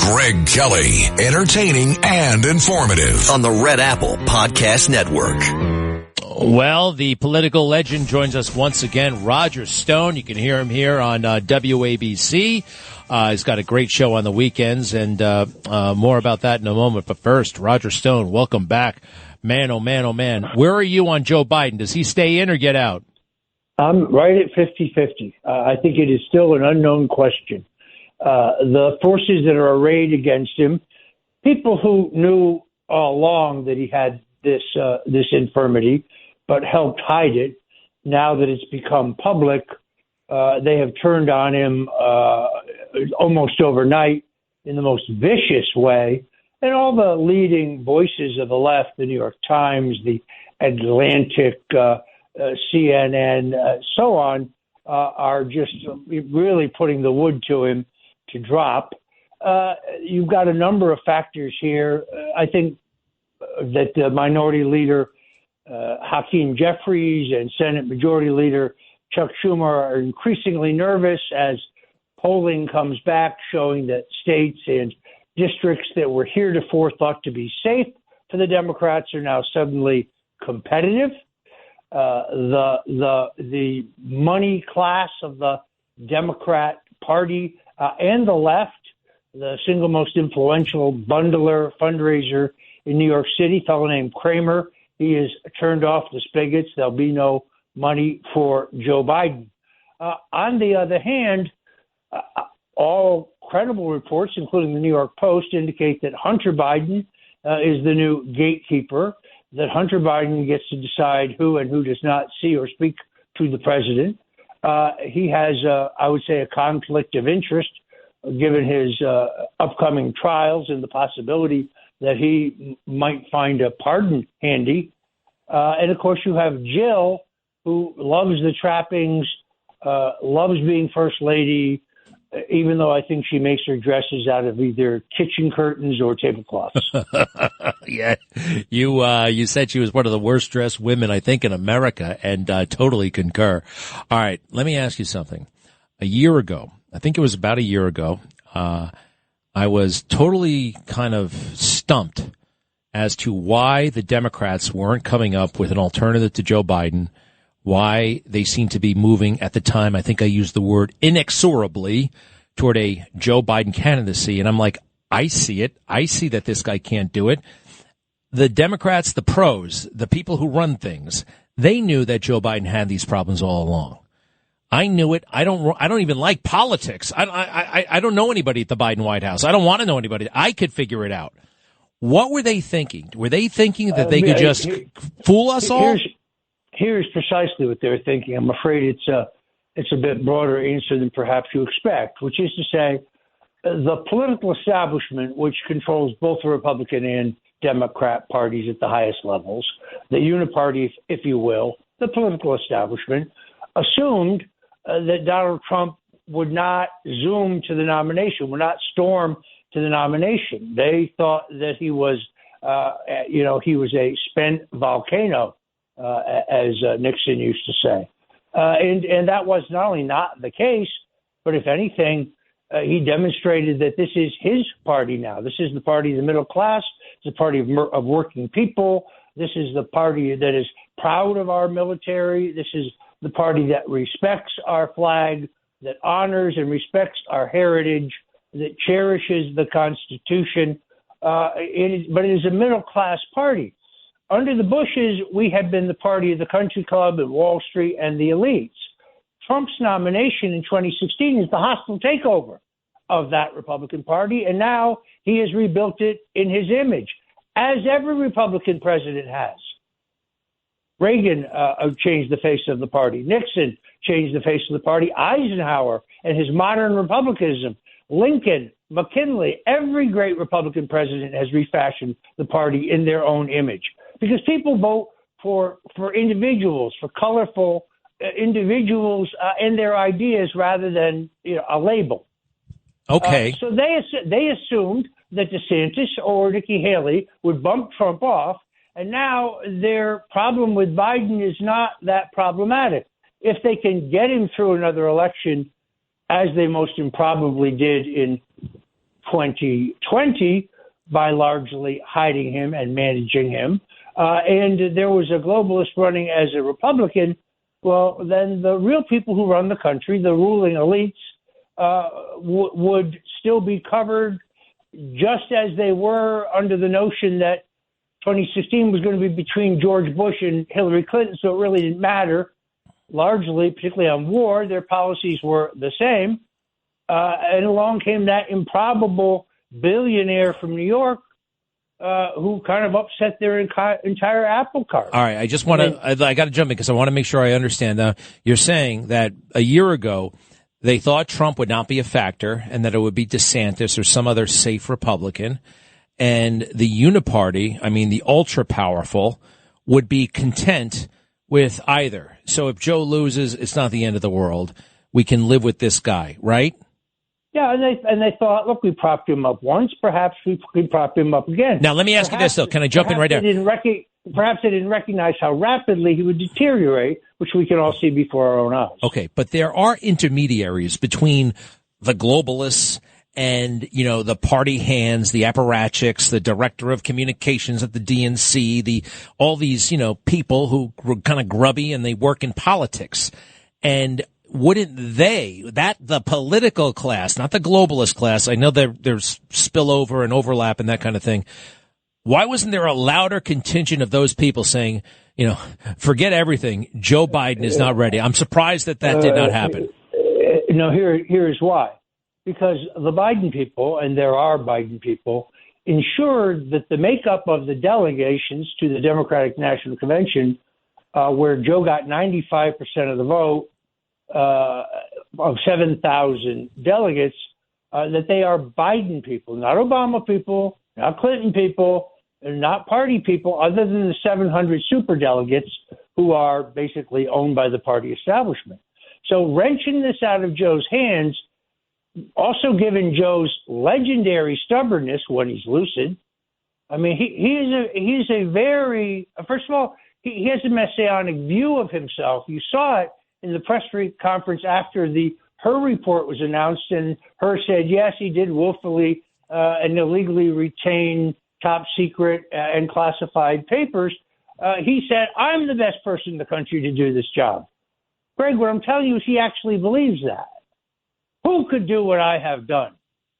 Greg Kelly, entertaining and informative on the Red Apple Podcast Network. Well, the political legend joins us once again, Roger Stone. You can hear him here on WABC. He's got a great show on the weekends, and more about that in a moment. But first, Roger Stone, welcome back. Man, oh man, oh man. Where are you on Joe Biden? Does he stay in or get out? I'm right at 50-50. I think it is still an unknown question. The forces that are arrayed against him, people who knew all along that he had this infirmity, but helped hide it, now that it's become public, they have turned on him almost overnight in the most vicious way. And all the leading voices of the left, the New York Times, the Atlantic, CNN, so on, are just really putting the wood to him to drop. You've got a number of factors here. I think that the minority leader, Hakeem Jeffries, and Senate Majority Leader Chuck Schumer are increasingly nervous as polling comes back showing that states and districts that were heretofore thought to be safe for the Democrats are now suddenly competitive. The money class of the Democrat Party and the left, the single most influential bundler fundraiser in New York City, a fellow named Kramer, he has turned off the spigots. There'll be no money for Joe Biden. On the other hand, all credible reports, including the New York Post, indicate that Hunter Biden is the new gatekeeper, that Hunter Biden gets to decide who and who does not see or speak to the president. He has, I would say, a conflict of interest, given his upcoming trials and the possibility that he might find a pardon handy. And, of course, you have Jill, who loves the trappings, loves being first lady, even though I think she makes her dresses out of either kitchen curtains or tablecloths. Yeah, you said she was one of the worst dressed women, I think, in America, and totally concur. All right, let me ask you something. A year ago, I think it was about a year ago, I was totally kind of stumped as to why the Democrats weren't coming up with an alternative to Joe Biden, why they seem to be moving at the time, I think I used the word inexorably, toward a Joe Biden candidacy. And I'm like, I see it. I see that this guy can't do it. The Democrats, the pros, the people who run things, they knew that Joe Biden had these problems all along. I knew it. I don't even like politics. I don't know anybody at the Biden White House. I don't want to know anybody. I could figure it out. What were they thinking? Were they thinking that they could just fool us all? Here's precisely what they're thinking. I'm afraid it's a bit broader answer than perhaps you expect, which is to say the political establishment, which controls both the Republican and Democrat parties at the highest levels, the uniparty, if you will, the political establishment, assumed that Donald Trump would not zoom to the nomination, would not storm to the nomination. They thought that he was, he was a spent volcano, as Nixon used to say. And that was not only not the case, but if anything, he demonstrated that this is his party now. This is the party of the middle class. It's the party of working people. This is the party that is proud of our military. This is the party that respects our flag, that honors and respects our heritage, that cherishes the Constitution. But it is a middle class party. Under the Bushes, we had been the party of the country club and Wall Street and the elites. Trump's nomination in 2016 is the hostile takeover of that Republican Party, and now he has rebuilt it in his image, as every Republican president has. Reagan changed the face of the party. Nixon changed the face of the party. Eisenhower and his modern republicanism. Lincoln, McKinley, every great Republican president has refashioned the party in their own image. Because people vote for individuals, for colorful individuals and their ideas rather than a label. Okay. So they assumed that DeSantis or Nikki Haley would bump Trump off, and now their problem with Biden is not that problematic. If they can get him through another election, as they most improbably did in 2020 by largely hiding him and managing him. And there was a globalist running as a Republican. Well, then the real people who run the country, the ruling elites, would still be covered just as they were under the notion that 2016 was going to be between George Bush and Hillary Clinton, so it really didn't matter. Largely, particularly on war, their policies were the same. And along came that improbable billionaire from New York who kind of upset their entire apple cart. All right, I just want to, I got to jump in because I want to make sure I understand. You're saying that a year ago, they thought Trump would not be a factor and that it would be DeSantis or some other safe Republican. And the uniparty, I mean, the ultra powerful, would be content with either. So if Joe loses, it's not the end of the world. We can live with this guy, right? Yeah, and they thought, look, we propped him up once. Perhaps we could prop him up again. Now, let me ask you this, though. Can I jump in right there? Perhaps they didn't recognize how rapidly he would deteriorate, which we can all see before our own eyes. Okay, but there are intermediaries between the globalists and, you know, the party hands, the apparatchiks, the director of communications at the DNC, all these, you know, people who were kind of grubby and they work in politics. And wouldn't the political class, not the globalist class, I know there's spillover and overlap and that kind of thing. Why wasn't there a louder contingent of those people saying, you know, forget everything, Joe Biden is not ready? I'm surprised that did not happen. No, here's why. Because the Biden people, and there are Biden people, ensured that the makeup of the delegations to the Democratic National Convention, where Joe got 95% of the vote of 7,000 delegates, that they are Biden people, not Obama people, not Clinton people, and not party people, other than the 700 superdelegates who are basically owned by the party establishment. So wrenching this out of Joe's hands, also given Joe's legendary stubbornness when he's lucid. I mean, he's a very, first of all, he has a messianic view of himself. You saw it in the press conference after the Hur report was announced, and Hur said, yes, he did willfully and illegally retain top secret and classified papers. He said, I'm the best person in the country to do this job. Greg, what I'm telling you is he actually believes that. Who could do what I have done?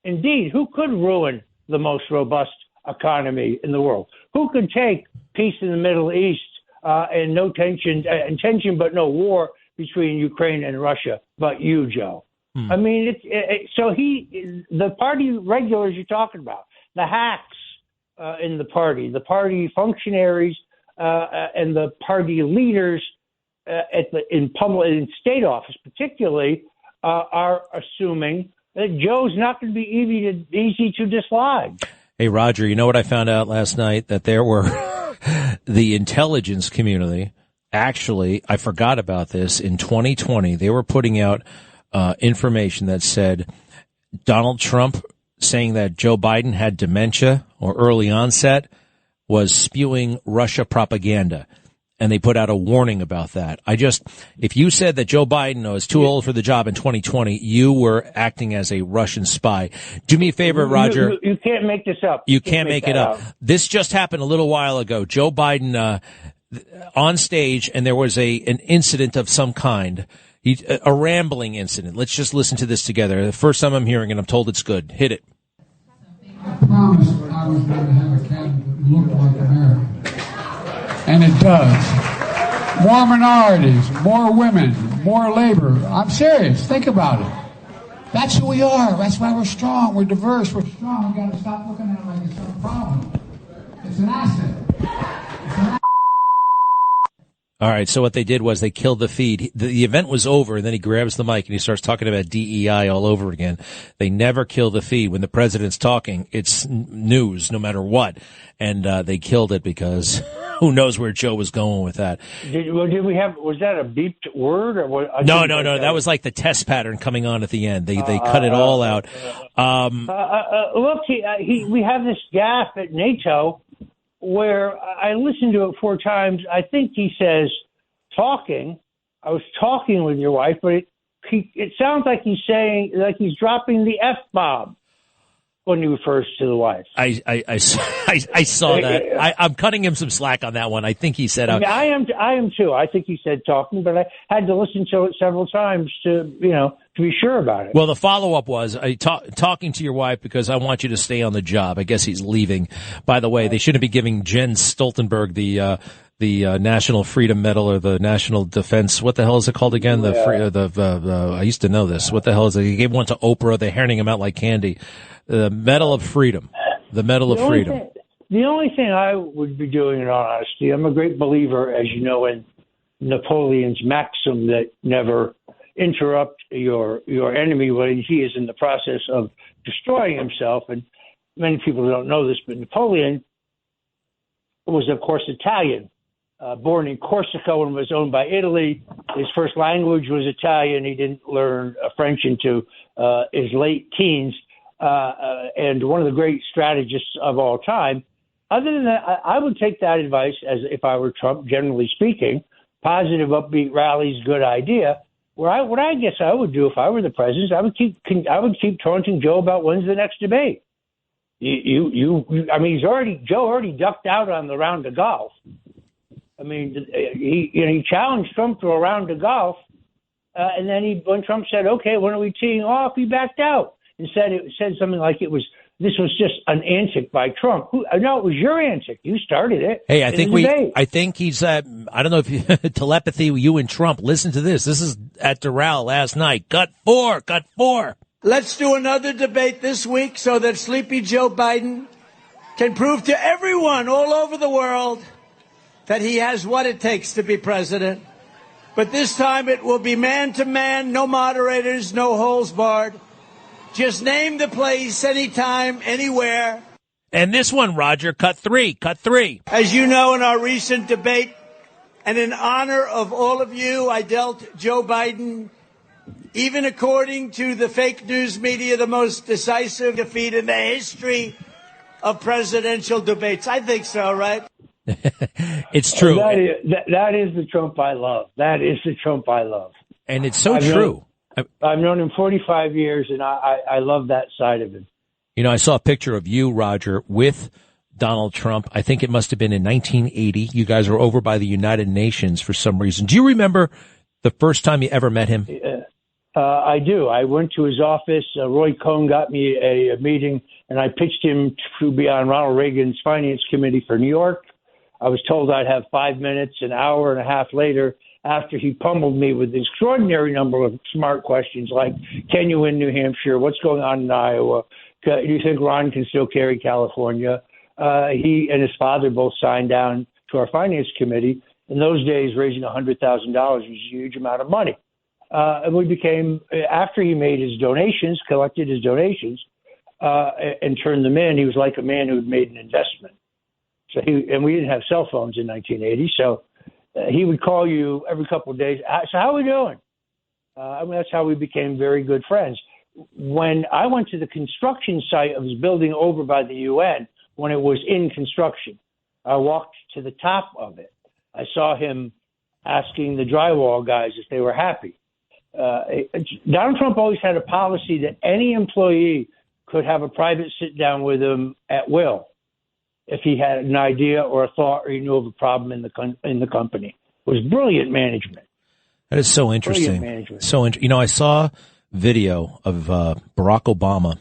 Indeed, who could ruin the most robust economy in the world? Who could take peace in the Middle East and no tension, but no war between Ukraine and Russia, but you, Joe? I mean, so the party regulars you're talking about, the hacks in the party functionaries, and the party leaders in state office, particularly, are assuming that Joe's not going to be easy to dislodge. Hey, Roger, you know what I found out last night? That there were the intelligence community. Actually, I forgot about this. In 2020, they were putting out information that said Donald Trump saying that Joe Biden had dementia or early onset was spewing Russia propaganda. And they put out a warning about that. If you said that Joe Biden was too old for the job in 2020, you were acting as a Russian spy. Do me a favor, Roger. You can't make this up. You can't make it up. This just happened a little while ago. Joe Biden, on stage, and there was an incident of some kind. A rambling incident. Let's just listen to this together. The first time I'm hearing it, I'm told it's good. Hit it. I promised I was going to have a cabinet that looked like America. And it does. More minorities, more women, more labor. I'm serious. Think about it. That's who we are. That's why we're strong. We're diverse. We're strong. We've got to stop looking at it like it's some problem. It's an asset. All right, so what they did was they killed the feed. The event was over, and then he grabs the mic and he starts talking about DEI all over again. They never kill the feed. When the president's talking, it's news no matter what. And they killed it because who knows where Joe was going with that. Was that a beeped word? Or what? No. That was like the test pattern coming on at the end. They cut it all out. Look, we have this gaffe at NATO where I listened to it 4 times. I think he says talking. I was talking with your wife, but it sounds like he's saying, like he's dropping the F-bomb. when he refers to the wife. I saw that. I'm cutting him some slack on that one. I think he said, I am too. I think he said talking, but I had to listen to it several times to be sure about it. Well, the follow-up was talking to your wife because I want you to stay on the job. I guess he's leaving. By the way, they shouldn't be giving Jen Stoltenberg the National Freedom Medal or the National Defense. What the hell is it called again? I used to know this. What the hell is it? He gave one to Oprah. They're handing him out like candy. The Medal of Freedom. The Medal of Freedom. The only thing I would be doing, in all honesty, I'm a great believer, as you know, in Napoleon's maxim that never interrupt your enemy when he is in the process of destroying himself. And many people don't know this, but Napoleon was, of course, Italian. Born in Corsica and was owned by Italy. His first language was Italian. He didn't learn French into his late teens. And one of the great strategists of all time. Other than that, I would take that advice as if I were Trump, generally speaking. Positive, upbeat rallies, good idea. What I guess I would do if I were the president, I would keep taunting Joe about when's the next debate. Joe already ducked out on the round of golf. I mean, he challenged Trump to a round of golf, and then when Trump said, "Okay, when are we teeing off?" he backed out and said something like this was just an antic by Trump. No, it was your antic. You started it. Hey, I think he's I don't know if you, telepathy. You and Trump. Listen to this. This is at Doral last night. Cut four. Let's do another debate this week so that Sleepy Joe Biden can prove to everyone all over the world that he has what it takes to be president. But this time it will be man to man, no moderators, no holes barred. Just name the place, anytime, anywhere. And this one, Roger, cut three. As you know, in our recent debate, and in honor of all of you, I dealt Joe Biden, even according to the fake news media, the most decisive defeat in the history of presidential debates. I think so, right? It's true. That is the Trump I love. That is the Trump I love. And it's so true. I've known him 45 years, and I love that side of him. You know, I saw a picture of you, Roger, with Donald Trump. I think it must have been in 1980. You guys were over by the United Nations for some reason. Do you remember the first time you ever met him? I do. I went to his office. Roy Cohn got me a meeting, and I pitched him to be on Ronald Reagan's finance committee for New York. I was told I'd have 5 minutes. An hour and a half later, after he pummeled me with an extraordinary number of smart questions like, can you win New Hampshire? What's going on in Iowa? Do you think Ron can still carry California? He and his father both signed down to our finance committee. In those days, raising $100,000 was a huge amount of money. And we became, after he made his donations, collected his donations, and turned them in, he was like a man who had made an investment. So and we didn't have cell phones in 1980, so he would call you every couple of days. So how are we doing? That's how we became very good friends. When I went to the construction site of his building over by the UN, when it was in construction, I walked to the top of it. I saw him asking the drywall guys if they were happy. Donald Trump always had a policy that any employee could have a private sit down with him at will if he had an idea or a thought or he knew of a problem in the company. It was brilliant management. That is so interesting. You know, I saw video of Barack Obama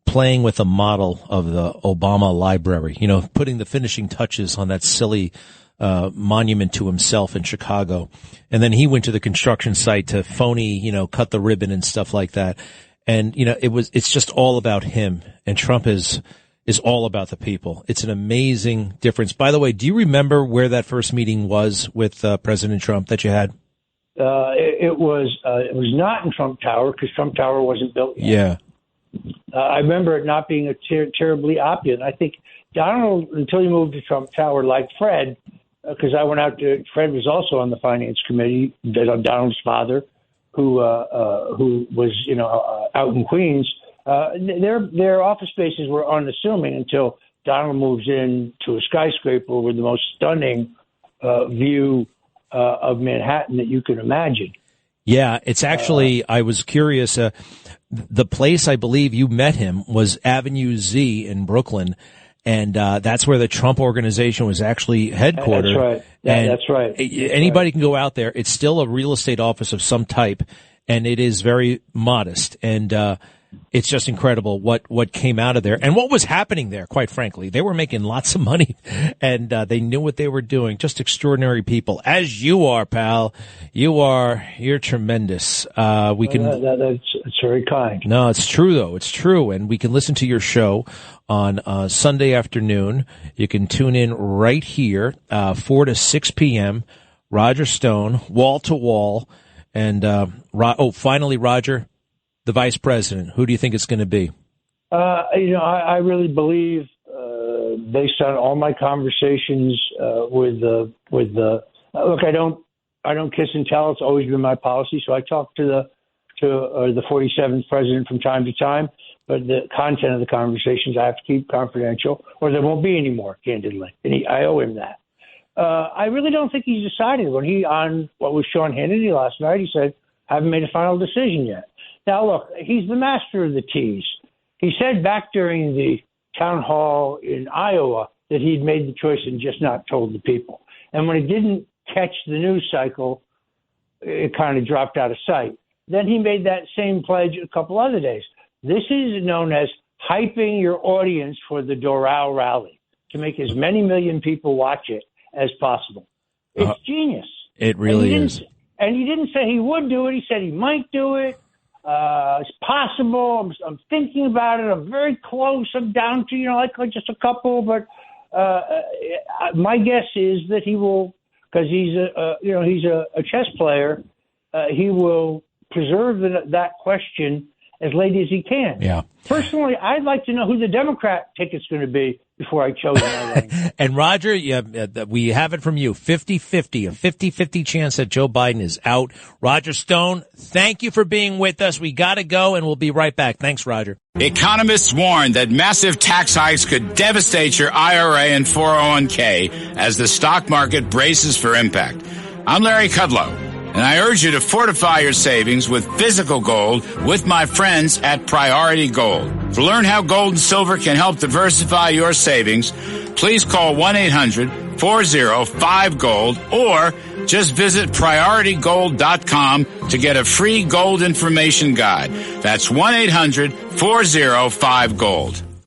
playing with a model of the Obama Library, you know, putting the finishing touches on that silly monument to himself in Chicago. And then he went to the construction site to phony, you know, cut the ribbon and stuff like that. And, you know, it's just all about him. And Trump is all about the people. It's an amazing difference. By the way, do you remember where that first meeting was with President Trump that you had? It was not in Trump Tower because Trump Tower wasn't built yet. Yeah. I remember it not being terribly opulent. I think Donald, until he moved to Trump Tower, like Fred, because I went out to, Fred was also on the finance committee, Donald's father, who was, you know, out in Queens. Their office spaces were unassuming until Donald moves in to a skyscraper with the most stunning view of Manhattan that you can imagine. Yeah, it's actually, I was curious, the place I believe you met him was Avenue Z in Brooklyn, and that's where the Trump Organization was actually headquartered. That's right. That's right. Anybody can go out there. It's still a real estate office of some type, and it is very modest, and it's just incredible what came out of there and what was happening there, quite frankly. They were making lots of money, and they knew what they were doing. Just extraordinary people, as you are, pal. You're tremendous. That's very kind. No, it's true, though. It's true, and we can listen to your show on Sunday afternoon. You can tune in right here, 4 to 6 p.m., Roger Stone, wall to wall. And finally, Roger, the vice president. Who do you think it's going to be? I really believe, based on all my conversations with the look, I don't kiss and tell. It's always been my policy. So I talk to the 47th president from time to time, but the content of the conversations I have to keep confidential, or there won't be any more, candidly. And I owe him that. I really don't think he's decided. When on what was Sean Hannity last night, he said, haven't made a final decision yet. Now, look, he's the master of the tease. He said back during the town hall in Iowa that he'd made the choice and just not told the people. And when it didn't catch the news cycle, it kind of dropped out of sight. Then he made that same pledge a couple other days. This is known as hyping your audience for the Doral rally, to make as many million people watch it as possible. It's genius. It really is. And he didn't say he would do it. He said he might do it. It's possible. I'm thinking about it. I'm very close. I'm down to, like just a couple. But my guess is that he will, because he's a chess player. He will preserve that question as late as he can. Yeah. Personally, I'd like to know who the Democrat ticket's going to be before I chose my running. And Roger, we have it from you, 50-50, a 50-50 chance that Joe Biden is out. Roger Stone, thank you for being with us. We got to go, and we'll be right back. Thanks, Roger. Economists warn that massive tax hikes could devastate your IRA and 401k as the stock market braces for impact. I'm Larry Kudlow, and I urge you to fortify your savings with physical gold with my friends at Priority Gold. To learn how gold and silver can help diversify your savings, please call 1-800-40-5-GOLD or just visit PriorityGold.com to get a free gold information guide. That's 1-800-40-5-GOLD.